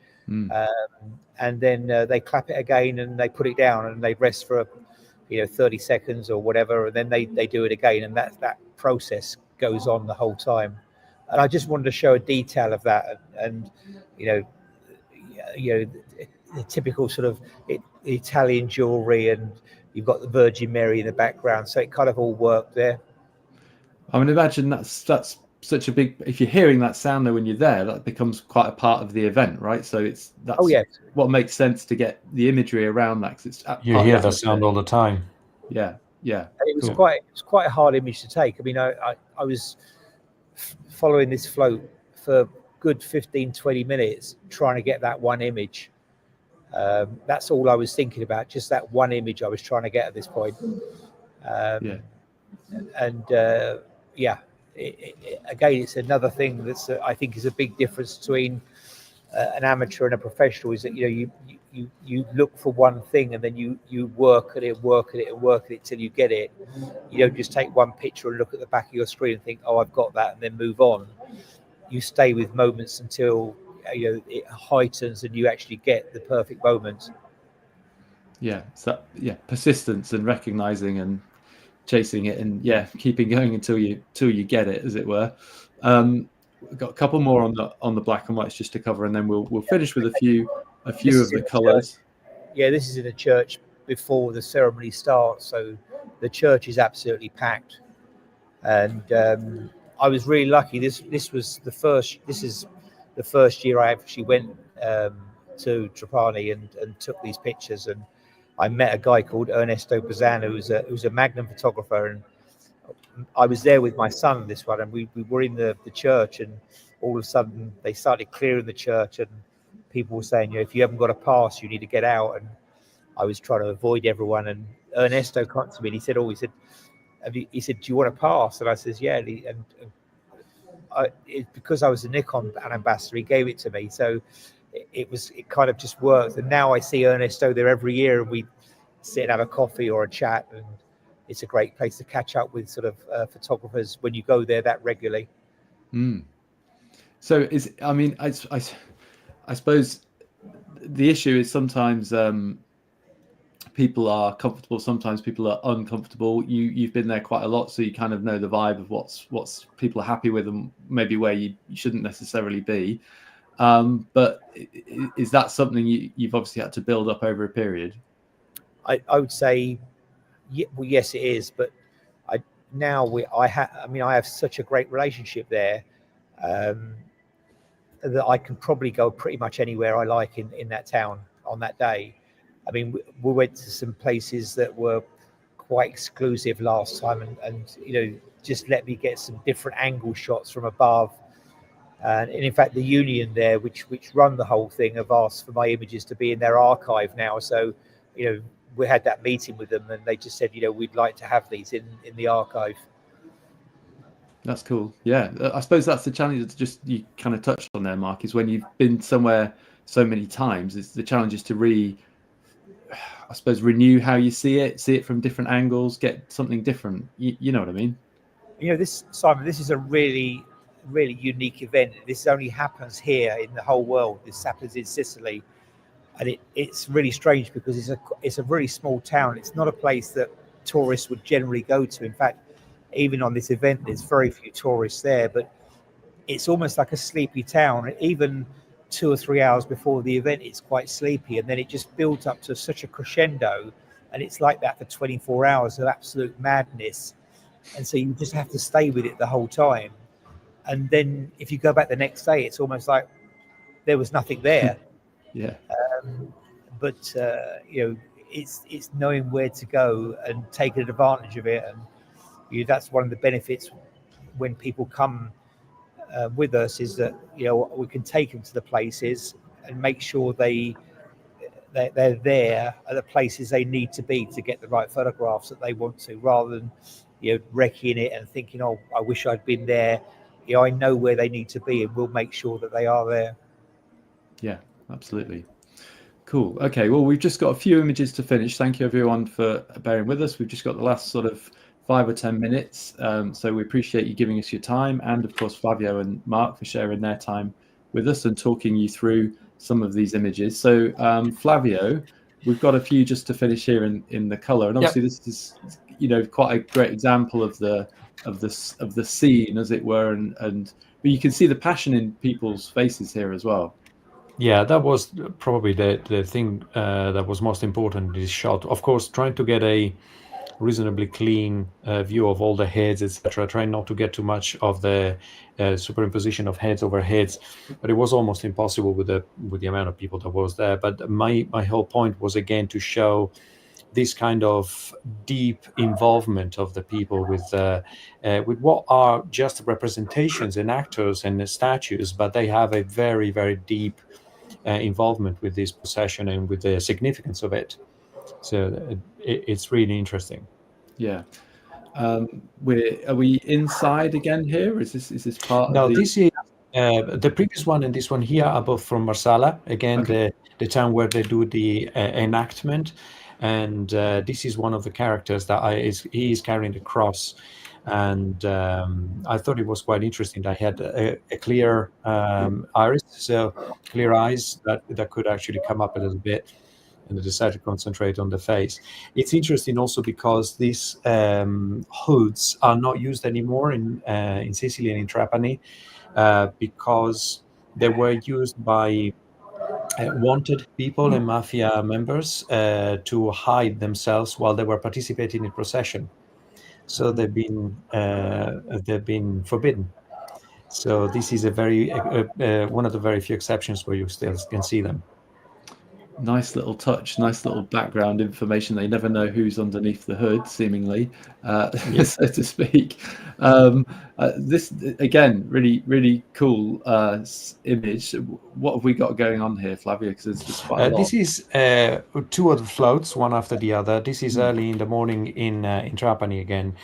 And then they clap it again, and they put it down, and they rest for 30 seconds or whatever, and then they do it again, and that process goes on the whole time. And I just wanted to show a detail of that, and the typical sort of Italian jewelry, and you've got the Virgin Mary in the background, so it kind of all worked there. I mean, imagine that's such a big. If you're hearing that sound though when you're there, that becomes quite a part of the event, right? So that's what makes sense to get the imagery around that, because you hear that sound all the time. Yeah. And it was quite a hard image to take. I mean, I was following this float for good 15-20 minutes trying to get that one image. That's all I was thinking about, just that one image I was trying to get at this point. Again, it's another thing that's I think is a big difference between an amateur and a professional, is that you look for one thing, and then you work at it till you get it. You don't just take one picture and look at the back of your screen and think, oh, I've got that, and then move on. You stay with moments until it heightens and you actually get the perfect moment. Persistence and recognizing and chasing it, and keeping going until you get it, as it were. We've got a couple more on the black and whites just to cover, and then we'll finish with a few of the colors. This is in a church before the ceremony starts, so the church is absolutely packed. And I was really lucky. This is the first year I actually went to Trapani and took these pictures, and I met a guy called Ernesto Bazan, who's a Magnum photographer, and I was there with my son this one, and we were in the church, and all of a sudden they started clearing the church, and people were saying, if you haven't got a pass, you need to get out. And I was trying to avoid everyone, and Ernesto came to me and he said, do you want a pass? And I says, yeah. Because I was a Nikon ambassador, he gave it to me. So it kind of just worked. And now I see Ernesto there every year, and we sit and have a coffee or a chat, and it's a great place to catch up with sort of photographers when you go there that regularly. So I suppose the issue is sometimes people are comfortable, sometimes people are uncomfortable. You've been there quite a lot, so you kind of know the vibe of what's people are happy with, and maybe where you shouldn't necessarily be. But is that something you've obviously had to build up over a period? I would say, yes, it is. But I have such a great relationship there that I can probably go pretty much anywhere I like in that town on that day. I mean, we went to some places that were quite exclusive last time, and just let me get some different angle shots from above. And in fact, the union there, which run the whole thing, have asked for my images to be in their archive now. So, we had that meeting with them, and they just said, we'd like to have these in the archive. That's cool. Yeah, I suppose that's the challenge that just you kind of touched on there, Mark, is when you've been somewhere so many times, it's the challenge is to renew how you see it from different angles, get something different. You know what I mean? Simon, this is a really, really unique event. This only happens here in the whole world. This happens in Sicily, and it's really strange because it's a really small town. It's not a place that tourists would generally go to. In fact, even on this event, there's very few tourists there, but it's almost like a sleepy town. Even 2 or 3 hours before the event, it's quite sleepy, and then it just builds up to such a crescendo, and it's like that for 24 hours of absolute madness. And so you just have to stay with it the whole time. And then if you go back the next day, it's almost like there was nothing there. Yeah. But it's knowing where to go and taking advantage of it, and that's one of the benefits when people come with us, is that we can take them to the places and make sure they're there at the places they need to be to get the right photographs that they want to, rather than wrecking it and thinking, oh, I wish I'd been there. I know where they need to be, and we'll make sure that they are there. Yeah, absolutely. Cool. Okay, well, we've just got a few images to finish. Thank you everyone for bearing with us. We've just got the last sort of 5 or 10 minutes. So we appreciate you giving us your time, and of course Flavio and Mark for sharing their time with us and talking you through some of these images. So Flavio, we've got a few just to finish here in the color, and obviously this is quite a great example of the scene, as it were, but you can see the passion in people's faces here as well. Yeah, that was probably the thing that was most important in this shot. Of course, trying to get a reasonably clean view of all the heads, etc. Trying not to get too much of the superimposition of heads over heads, but it was almost impossible with the amount of people that was there. But my whole point was, again, to show this kind of deep involvement of the people with what are just representations and actors and statues, but they have a very, very deep involvement with this procession and with the significance of it. So it's really interesting. Yeah. Are we inside again here? Is this part No, of the... this is the previous one and this one here are both from Marsala, again, Okay. the town where they do the enactment. And this is one of the characters that he is carrying the cross. And I thought it was quite interesting that he had a clear iris, so clear eyes that could actually come up a little bit, and they decided to concentrate on the face. It's interesting also because these hoods are not used anymore in Sicily and in Trapani, because they were used by wanted people and mafia members to hide themselves while they were participating in procession. So they've been forbidden. So this is a very one of the very few exceptions where you still can see them. Nice little touch, nice little background information. They never know who's underneath the hood, seemingly, so to speak. This, again, really, really cool image. What have we got going on here, Flavio? Because there's quite a lot. This is 2 of the floats, one after the other. This is early in the morning in Trapani again.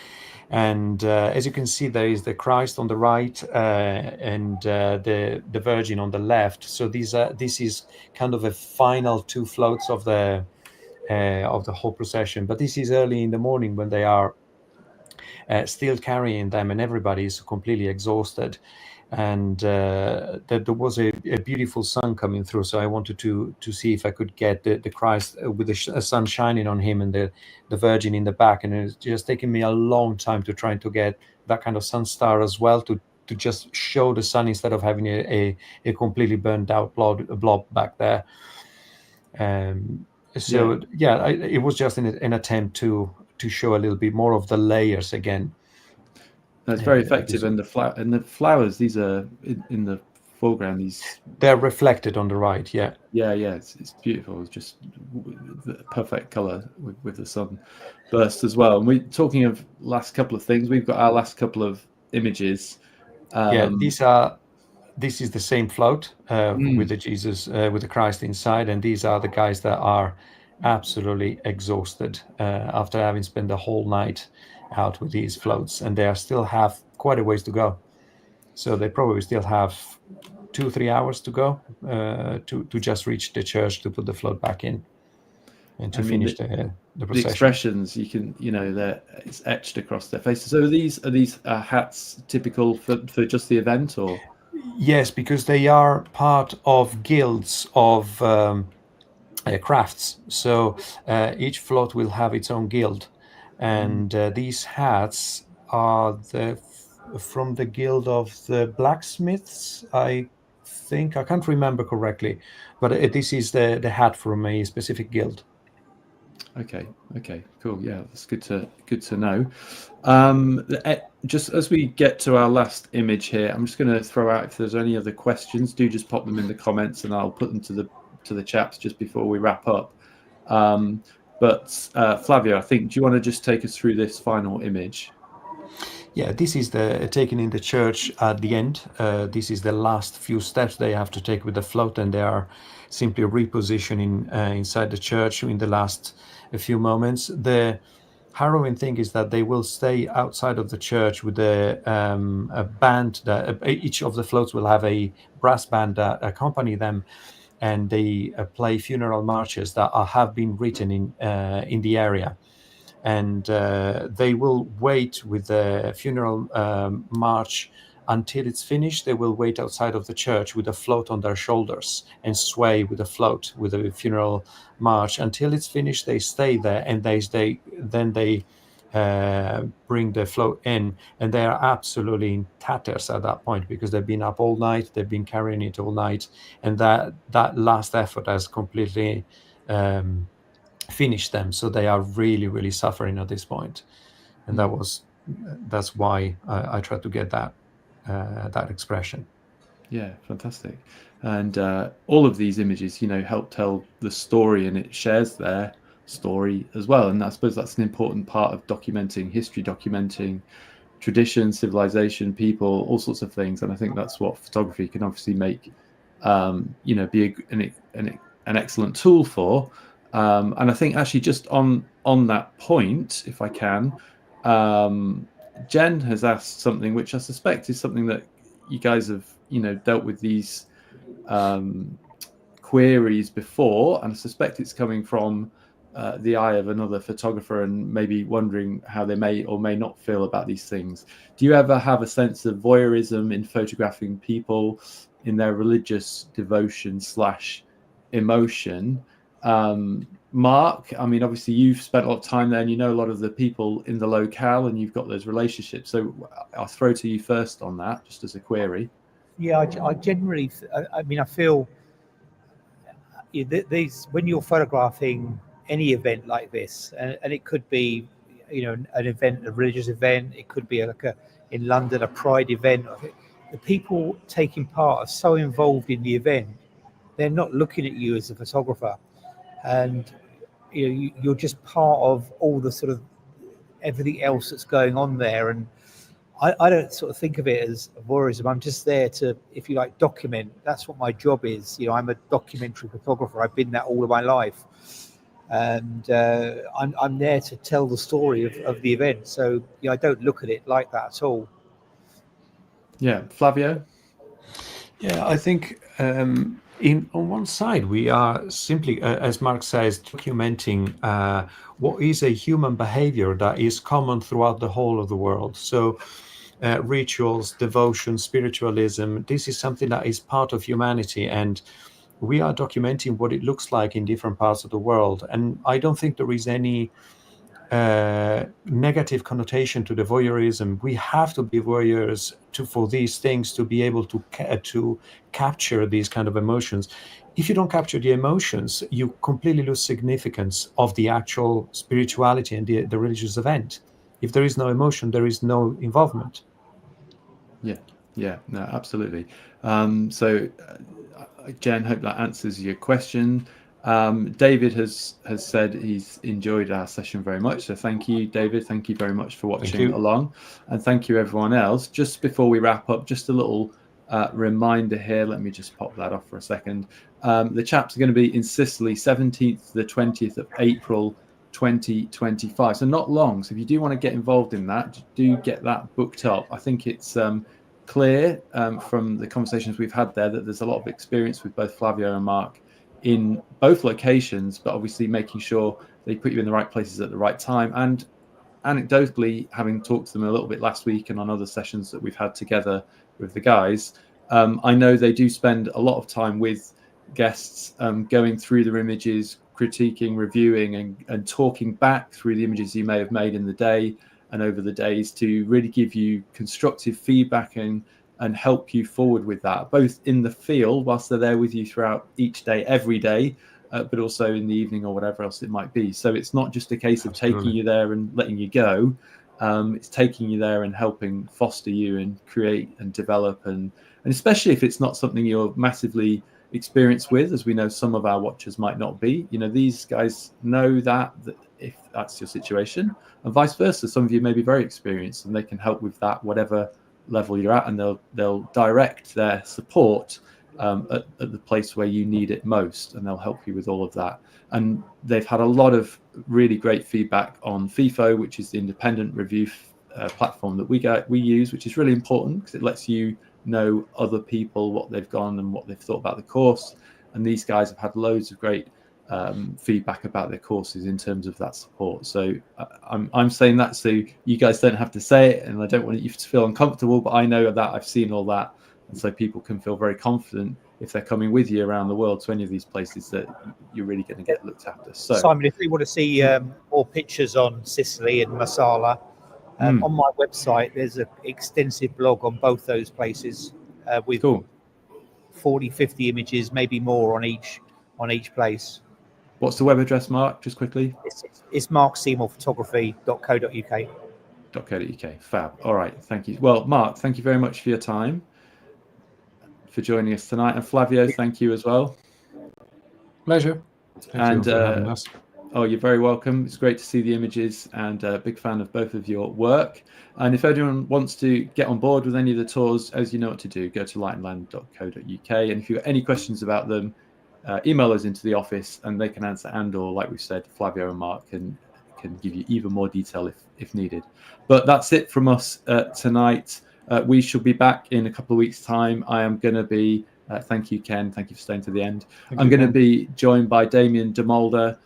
And as you can see, there is the Christ on the right and the Virgin on the left. So this is kind of a final 2 floats of the whole procession. But this is early in the morning when they are still carrying them, and everybody is completely exhausted. And there was a beautiful sun coming through, so I wanted to see if I could get the Christ with the sun shining on him and the Virgin in the back. And it's just taken me a long time to try to get that kind of sun star as well, to just show the sun instead of having a completely burned out blob back there. It was just an attempt to show a little bit more of the layers again. That's very effective. And the flowers, these are in the foreground. They're reflected on the right. Yeah. It's beautiful. It's just the perfect color with the sun burst as well. And we're talking of last couple of things. We've got our last couple of images. This is the same float with the Jesus, with the Christ inside, and these are the guys that are absolutely exhausted after having spent the whole night out with these floats, and they still have quite a ways to go. So they probably still have 2-3 hours to go to just reach the church to put the float back in and to finish the procession. The expressions, it's etched across their faces. So are these hats typical for just the event, or? Yes, because they are part of guilds of crafts. So each float will have its own guild. And these hats are from the guild of the blacksmiths, I think I can't remember correctly, but this is the hat from a specific guild. Okay, cool. Yeah, that's good to know. Just as we get to our last image here, I'm just going to throw out, if there's any other questions, do just pop them in the comments, and I'll put them to the chaps just before we wrap up. But Flavio, I think, do you want to just take us through this final image? Yeah, this is the taken in the church at the end. This is the last few steps they have to take with the float, and they are simply repositioning inside the church in the last few moments. The harrowing thing is that they will stay outside of the church with a band that each of the floats will have a brass band that accompany them, and they play funeral marches that have been written in the area. And they will wait with the funeral march until it's finished. They will wait outside of the church with a float on their shoulders and sway with a float with a funeral march until it's finished. They stay there, and then they bring the float in, and they are absolutely in tatters at that point because they've been up all night, they've been carrying it all night, and that last effort has completely finish them, so they are really, really suffering at this point. And that's why I tried to get that expression. Yeah, fantastic. And all of these images, help tell the story, and it shares their story as well. And I suppose that's an important part of documenting history, documenting tradition, civilization, people, all sorts of things. And I think that's what photography can obviously make, be an excellent tool for. And I think actually just on that point, if I can, Jen has asked something which I suspect is something that you guys have, dealt with these queries before, and I suspect it's coming from the eye of another photographer and maybe wondering how they may or may not feel about these things. Do you ever have a sense of voyeurism in photographing people in their religious devotion / emotion? Mark, I mean, obviously you've spent a lot of time there and you know a lot of the people in the locale and you've got those relationships. So I'll throw to you first on that, just as a query. Yeah, I generally, I feel these, when you're photographing any event like this, and it could be, an event, a religious event, it could be in London, a pride event. The people taking part are so involved in the event, they're not looking at you as a photographer, and you're just part of all the sort of everything else that's going on there. And I don't sort of think of it as voyeurism. I'm just there to, if you like, document. That's what my job is. I'm a documentary photographer. I've been that all of my life, and I'm there to tell the story of the event. So I don't look at it like that at all. Yeah, Flavio. Yeah, I think on one side we are simply, as Mark says, documenting what is a human behavior that is common throughout the whole of the world. So rituals, devotion, spiritualism, this is something that is part of humanity, and we are documenting what it looks like in different parts of the world. And I don't think there is any negative connotation to the voyeurism. We have to be voyeurs for these things to be able to capture these kind of emotions. If you don't capture the emotions, you completely lose significance of the actual spirituality and the religious event. If there is no emotion, there is no involvement. Yeah, no, absolutely. So Jen, hope that answers your question. David has said he's enjoyed our session very much. So thank you, David. Thank you very much for watching along. And thank you, everyone else. Just before we wrap up, just a little reminder here. Let me just pop that off for a second. The chaps are going to be in Sicily, 17th to the 20th of April, 2025. So not long. So if you do want to get involved in that, do get that booked up. I think it's clear from the conversations we've had there that there's a lot of experience with both Flavio and Mark in both locations, but obviously making sure they put you in the right places at the right time. And anecdotally, having talked to them a little bit last week and on other sessions that we've had together with the guys, I know they do spend a lot of time with guests going through their images, critiquing, reviewing, and talking back through the images you may have made in the day and over the days to really give you constructive feedback and and help you forward with that, both in the field whilst they're there with you throughout each day, every day, but also in the evening or whatever else it might be. So it's not just a case of Absolutely. taking you there and letting you go. It's taking you there and helping foster you and create and develop, and especially if it's not something you're massively experienced with, as we know some of our watchers might not be. You know, these guys know that if that's your situation, and vice versa, some of you may be very experienced and they can help with that, whatever level you're at, and they'll direct their support at the place where you need it most, and they'll help you with all of that. And they've had a lot of really great feedback on FIFO, which is the independent review platform that we use, which is really important because it lets you know other people, what they've gone and what they've thought about the course. And these guys have had loads of great feedback about their courses in terms of that support. So I'm saying that so you guys don't have to say it, and I don't want you to feel uncomfortable, but I know that I've seen all that, and so people can feel very confident if they're coming with you around the world to any of these places that you're really going to get looked after. So Simon, if you want to see more pictures on Sicily and Marsala, on my website there's an extensive blog on both those places with cool. 40-50 images, maybe more on each place. What's the web address, Mark, just quickly? It's markseymourphotography.co.uk. .co.uk. Fab. All right, thank you. Well, Mark, thank you very much for your time, for joining us tonight, and Flavio, thank you as well. Pleasure. Thank you for having us. Oh, you're very welcome. It's great to see the images, and a big fan of both of your work. And if anyone wants to get on board with any of the tours, as you know what to do, go to lightandland.co.uk. And if you've got any questions about them, email us into the office and they can answer, and/or, like we said, Flavio and Mark can give you even more detail if needed. But that's it from us tonight. We shall be back in a couple of weeks' time. I am going to be, thank you, Ken. Thank you for staying to the end. I'm going to be joined by Damien de Mulder.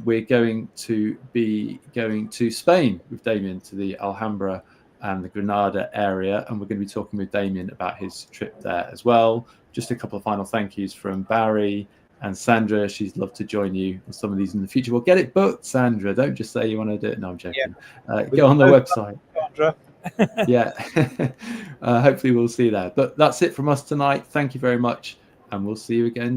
We're going to be going to Spain with Damien, to the Alhambra and the Granada area, and we're going to be talking with Damien about his trip there as well. Just a couple of final thank yous from Barry and Sandra. She's loved to join you on some of these in the future. Well, get it booked, Sandra. Don't just say you want to do it. No, I'm joking. Yeah. Go on the website. Sandra. Yeah. Hopefully we'll see that. But that's it from us tonight. Thank you very much, and we'll see you again